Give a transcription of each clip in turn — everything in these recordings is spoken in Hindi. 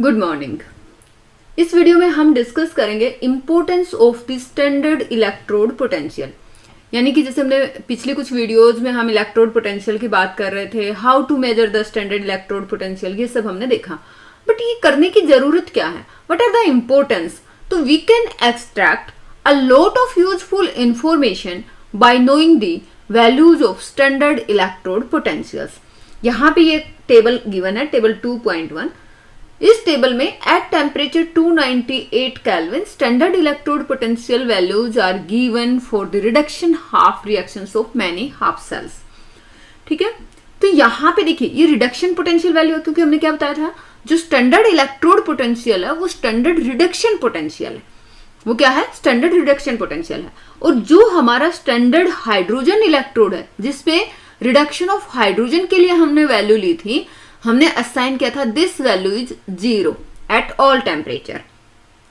Good morning. इस वीडियो में हम डिस्कस करेंगे importance of the standard electrode potential. यानी कि जैसे हमने पिछले कुछ वीडियोज में हम इलेक्ट्रोड पोटेंशियल की बात कर रहे थे, how to measure the standard electrode potential, ये सब हमने देखा। बट ये करने की जरूरत क्या है, व्हाट आर द इम्पोर्टेंस? तो we can extract a lot of useful information by knowing the values of standard electrode potentials. यहाँ पे ये टेबल गिवन है, टेबल 2.1। इस टेबल में at temperature 298 kelvin standard electrode potential values are given for the reduction half reactions of many half cells. ठीक है, तो यहाँ पे देखिए ये रिडक्शन पोटेंशियल वैल्यू है, क्योंकि हमने क्या बताया था, जो स्टैंडर्ड इलेक्ट्रोड पोटेंशियल है वो स्टैंडर्ड रिडक्शन पोटेंशियल है। वो क्या है? स्टैंडर्ड रिडक्शन पोटेंशियल है। और जो हमारा स्टैंडर्ड हाइड्रोजन इलेक्ट्रोड है, जिसपे रिडक्शन ऑफ हाइड्रोजन के लिए हमने वैल्यू ली थी, हमने असाइन किया था this value is 0 at all temperature.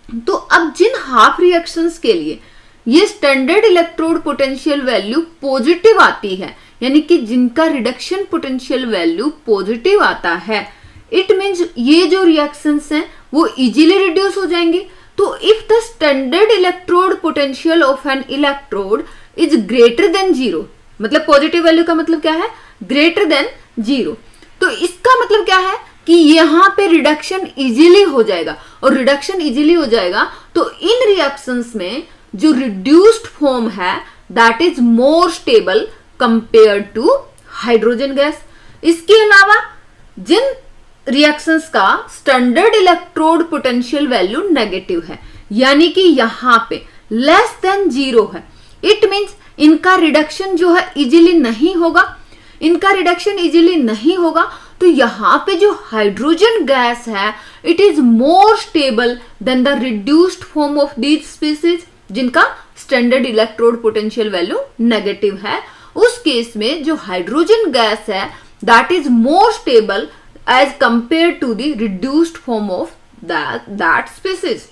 तो अब जिन हाफ रिएक्शंस के लिए ये standard electrode potential value positive आती है, यानी कि जिनका रिडक्शन पोटेंशियल वैल्यू पॉजिटिव आता है, इट मींस ये जो रिएक्शंस हैं वो इजीली रिड्यूस हो जाएंगे। तो if the standard electrode potential of N electrode is greater than 0, मतलब पॉजिटिव वैल्यू का मतलब क्या है? Greater than 0। तो इसका मतलब क्या है कि यहां पे रिडक्शन इजीली हो जाएगा, और रिडक्शन इजीली हो जाएगा तो इन रिएक्शंस में जो रिड्यूस्ड फॉर्म है that is more stable compare to hydrogen gas. इसके अलावा जिन रिएक्शंस का standard electrode potential value negative है, यानी कि यहां पे लेस देन 0 है, इट मींस इनका रिडक्शन जो है इजीली नहीं होगा। इनका रिडक्शन इजीली नहीं होगा तो यहां पे जो हाइड्रोजन गैस है it is more stable than the reduced form of these species, जिनका standard electrode potential value negative है। उस केस में जो हाइड्रोजन गैस है that is more stable as compare to the reduced form of that species.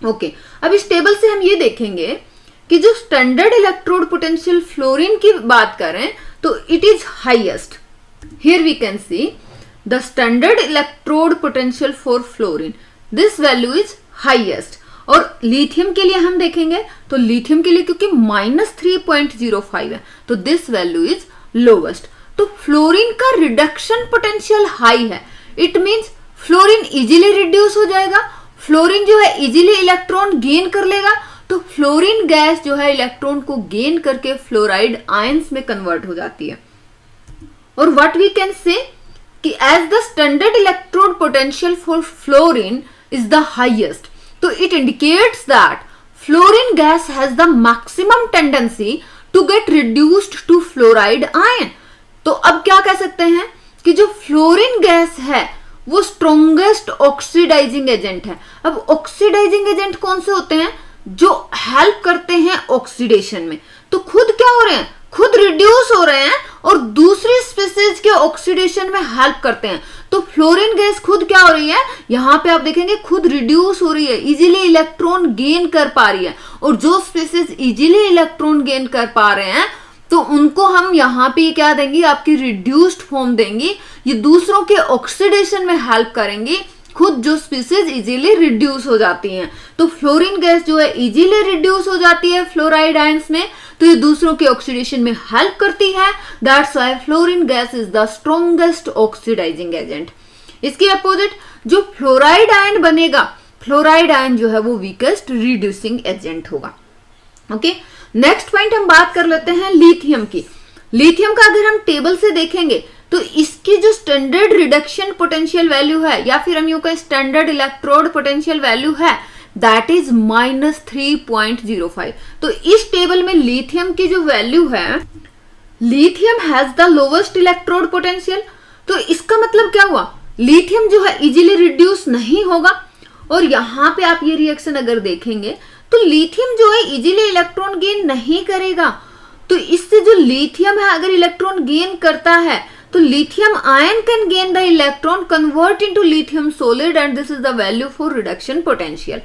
Okay, अब इस टेबल से हम ये देखेंगे कि जो स्टैंडर्ड इलेक्ट्रोड पोटेंशियल फ्लोरीन की बात करें तो it is highest. Here we can see the standard electrode potential for fluorine, this value is highest. और लिथियम के लिए हम देखेंगे तो लिथियम के लिए क्योंकि -3.05 है तो दिस वैल्यू इज लोवेस्ट। तो फ्लोरीन का रिडक्शन पोटेंशियल हाई है, it means fluorine easily reduce हो जाएगा। फ्लोरीन जो है इजीली इलेक्ट्रॉन गेन कर लेगा, तो फ्लोरीन गैस जो है इलेक्ट्रॉन को गेन करके फ्लोराइड आयंस में कन्वर्ट हो जाती है। और व्हाट वी कैन से कि as the standard electrode potential for fluorine is the highest, तो it indicates that fluorine gas has the maximum tendency to get reduced to fluoride ion. तो अब क्या कह सकते हैं कि जो फ्लोरीन गैस है वो स्ट्रॉन्गेस्ट ऑक्सीडाइजिंग एजेंट है। अब ऑक्सीडाइजिंग एजेंट कौन से होते हैं? जो हेल्प करते हैं ऑक्सीडेशन में। तो खुद क्या हो रहे हैं? खुद रिड्यूस हो रहे हैं और दूसरी स्पीसीज के ऑक्सीडेशन में हेल्प करते हैं। तो फ्लोरीन गैस खुद क्या हो रही है? यहाँ पे आप देखेंगे खुद रिड्यूस हो रही है, इजीली इलेक्ट्रॉन गेन कर पा रही है। और जो स्पीसीज इजीली इलेक्ट्रॉन गेन कर पा रहे हैं तो उनको हम यहाँ पे क्या देंगे? आपकी रिड्यूस्ड फॉर्म देंगी। ये दूसरों के ऑक्सीडेशन में हेल्प करेंगी, खुद जो स्पीसीज इजीली रिड्यूस हो जाती हैं। तो फ्लोरीन गैस जो है इजीली रिड्यूस हो जाती है फ्लोराइड आयंस में, तो ये दूसरों के ऑक्सीडेशन में हेल्प करती है। That's why fluorine gas is the strongest oxidizing agent. इसके अपोजिट जो फ्लोराइड आयन बनेगा, फ्लोराइड आयन जो है वो वीकेस्ट रिड्यूसिंग एजेंट होगा। ओके, नेक्स्ट पॉइंट हम बात कर लेते हैं लिथियम की। लिथियम का अगर हम टेबल से देखेंगे तो इसकी जो स्टैंडर्ड रिडक्शन पोटेंशियल वैल्यू है, या फिर हम यूं कहें स्टैंडर्ड इलेक्ट्रोड पोटेंशियल वैल्यू है, दैट इज -3.05। तो इस टेबल में लिथियम की जो वैल्यू है, lithium has the lowest electrode potential. तो इसका मतलब क्या हुआ? लिथियम जो है इजीली रिड्यूस नहीं होगा। और यहां पे आप ये रिएक्शन अगर देखेंगे तो लिथियम जो है इजीली इलेक्ट्रॉन गेन नहीं करेगा। तो इससे जो लिथियम है अगर इलेक्ट्रॉन गेन करता है तो lithium ion can gain the electron, convert into lithium solid, and this is the value for reduction potential.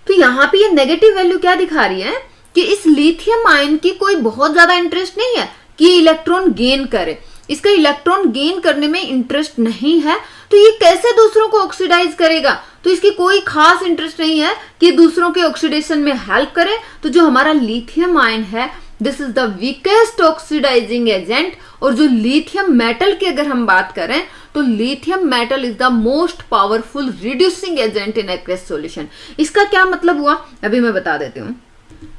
तो यहाँ पे ये नेगेटिव वैल्यू क्या दिखा रही है कि इस लिथियम आयन की कोई बहुत ज्यादा इंटरेस्ट नहीं है कि इलेक्ट्रॉन गेन करे। इसका इलेक्ट्रॉन गेन करने में इंटरेस्ट नहीं है, तो ये कैसे दूसरों को ऑक्सीडाइज करेगा? तो इसकी कोई खास इंटरेस्ट नहीं है कि दूसरों के ऑक्सीडेशन में हेल्प करे। तो जो हमारा लिथियम आयन है, this is the weakest oxidizing agent. और जो लिथियम मेटल की अगर हम बात करें तो lithium metal is the most powerful reducing agent in aqueous solution. इसका क्या मतलब हुआ, अभी मैं बता देती हूँ।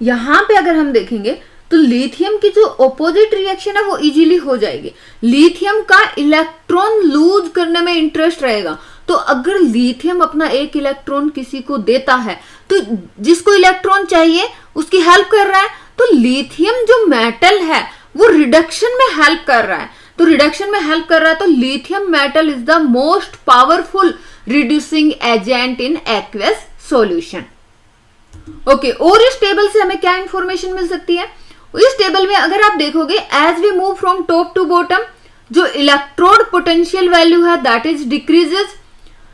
यहां पे अगर हम देखेंगे तो लिथियम की जो ऑपोजिट रिएक्शन है वो इजीली हो जाएगी। लिथियम का इलेक्ट्रॉन लूज करने में इंटरेस्ट रहेगा, तो अगर लिथियम अपना एक इलेक्ट्रॉन किसी को देता है तो जिसको इलेक्ट्रॉन चाहिए उसकी हेल्प कर रहा है। तो लिथियम जो मेटल है वो रिडक्शन में हेल्प कर रहा है, तो रिडक्शन में हेल्प कर रहा है, तो lithium metal is the most powerful reducing agent in aqueous solution. Okay, और इस टेबल से हमें क्या इंफॉर्मेशन मिल सकती है? इस टेबल में अगर आप देखोगे, as we move from top to bottom, जो इलेक्ट्रोड पोटेंशियल वैल्यू है that is decreases.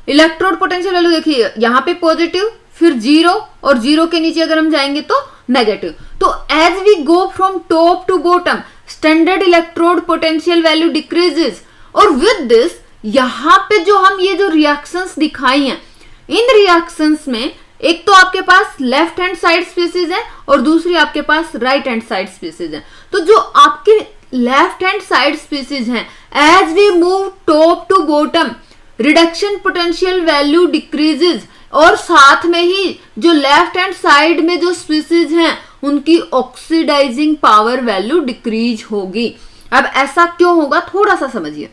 Electrode potential value देखिए यहाँ पे पॉजिटिव, फिर जीरो, और जीरो के नीचे अगर हम जाएंगे तो नेगेटिव। तो as we go from top to bottom, standard electrode potential value decreases. और विद दिस यहाँ पे जो हम ये जो रिएक्शंस दिखाई हैं, इन रिएक्शंस में एक तो आपके पास लेफ्ट हैंड साइड स्पीसीज है और दूसरी आपके पास राइट हैंड साइड स्पीसीज है। तो जो आपके लेफ्ट हैंड साइड स्पीसीज हैं, as we move top to bottom, reduction potential value decreases, और साथ में ही जो लेफ्ट हैंड साइड में जो स्पीसीज हैं उनकी ऑक्सीडाइजिंग पावर वैल्यू डिक्रीज होगी। अब ऐसा क्यों होगा, थोड़ा सा समझिए।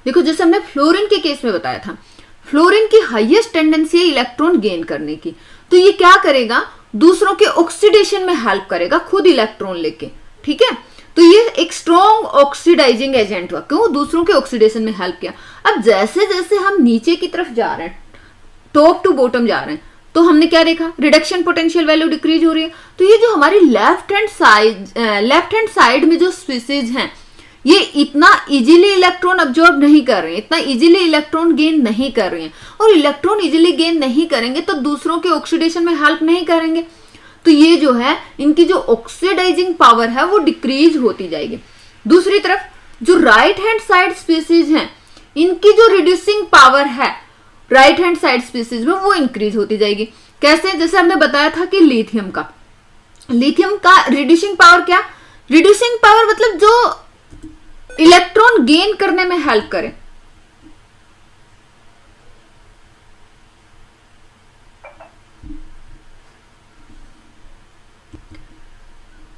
देखो, जैसे हमने फ्लोरीन के केस में बताया था, फ्लोरीन की हाईएस्ट टेंडेंसी है इलेक्ट्रॉन गेन करने की। तो ये क्या करेगा, दूसरों के ऑक्सीडेशन में हेल्प करेगा खुद इलेक्ट्रॉन लेके, ठीक है। तो ये एक स्ट्रॉन्ग ऑक्सीडाइजिंग एजेंट हुआ, क्यों, दूसरों के ऑक्सीडेशन में हेल्प किया। अब जैसे जैसे हम नीचे की तरफ जा रहे हैं, टॉप टू बॉटम जा रहे हैं, तो हमने क्या देखा, रिडक्शन पोटेंशियल वैल्यू डिक्रीज हो रही है। तो ये जो हमारी लेफ्ट हैंड साइड में जो स्पीसीज हैं, ये इतना इजीली इलेक्ट्रॉन अब्जॉर्ब नहीं कर रहे हैं, इतना इजीली इलेक्ट्रॉन गेन नहीं कर रहे हैं। और इलेक्ट्रॉन इजीली गेन नहीं करेंगे तो दूसरों के ऑक्सीडेशन में हेल्प नहीं करेंगे। तो ये जो है, इनकी जो ऑक्सीडाइजिंग पावर है वो डिक्रीज होती जाएगी। दूसरी तरफ जो राइट हैंड साइड स्पीसीज हैं, इनकी जो रिड्यूसिंग पावर है राइट हैंड साइड स्पीसीज में वो इंक्रीज होती जाएगी। कैसे, जैसे हमने बताया था कि लिथियम का रिड्यूसिंग पावर क्या, रिड्यूसिंग पावर मतलब जो इलेक्ट्रॉन गेन करने में हेल्प करे।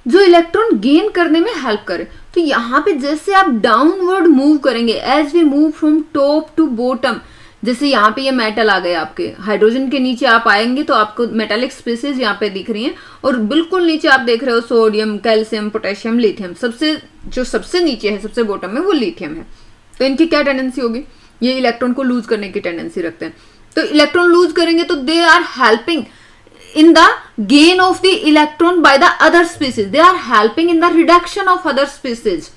जो इलेक्ट्रॉन गेन करने में हेल्प करे। तो यहां पे जैसे आप डाउनवर्ड मूव करेंगे, as we move from top to bottom, जैसे यहाँ पे ये मेटल आ गए, आपके हाइड्रोजन के नीचे आप आएंगे तो आपको मेटालिक स्पीसीज यहाँ पे दिख रही हैं, और बिल्कुल नीचे आप देख रहे हो सोडियम, कैल्शियम, पोटेशियम, लिथियम। सबसे नीचे है, सबसे बॉटम में वो लिथियम है। तो इनकी क्या टेंडेंसी होगी, ये इलेक्ट्रॉन को लूज करने की टेंडेंसी रखते हैं। तो इलेक्ट्रॉन लूज करेंगे तो they are helping in the gain of the electron by the other species, they are helping in the reduction of other species।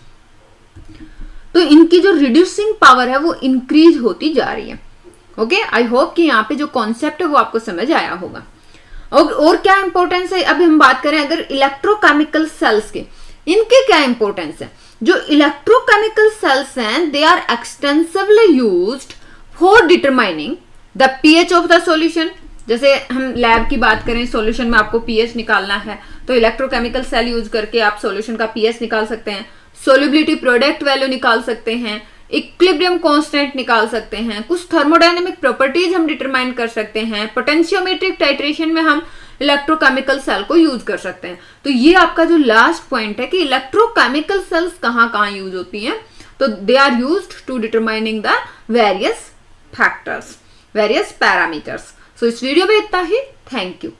तो इनकी जो रिड्यूसिंग पावर है वो इंक्रीज होती जा रही है। ओके, आई होप कि यहाँ पे जो कॉन्सेप्ट है वो आपको समझ आया होगा। और क्या इंपॉर्टेंस है, अभी हम बात करें अगर इलेक्ट्रोकेमिकल सेल्स के, इनके क्या इंपॉर्टेंस है। जो इलेक्ट्रोकेमिकल सेल्स हैं, they are extensively used for determining the pH of the solution. जैसे हम लैब की बात करें, सॉल्यूशन में आपको पीएच निकालना है, तो इलेक्ट्रोकेमिकल सेल यूज करके आप सॉल्यूशन का पीएच निकाल सकते हैं, सोल्युबिलिटी प्रोडक्ट वैल्यू निकाल सकते हैं, इक्विलिब्रियम कांस्टेंट निकाल सकते हैं, कुछ थर्मोडायनेमिक प्रॉपर्टीज हम डिटरमाइन कर सकते हैं, पोटेंशियोमेट्रिक टाइट्रेशन में हम इलेक्ट्रोकेमिकल सेल को यूज कर सकते हैं। तो ये आपका जो लास्ट पॉइंट है कि इलेक्ट्रोकेमिकल सेल्स कहाँ कहाँ यूज होती हैं, तो they are used to determining the various factors, various parameters. So इस वीडियो में इतना ही। Thank you.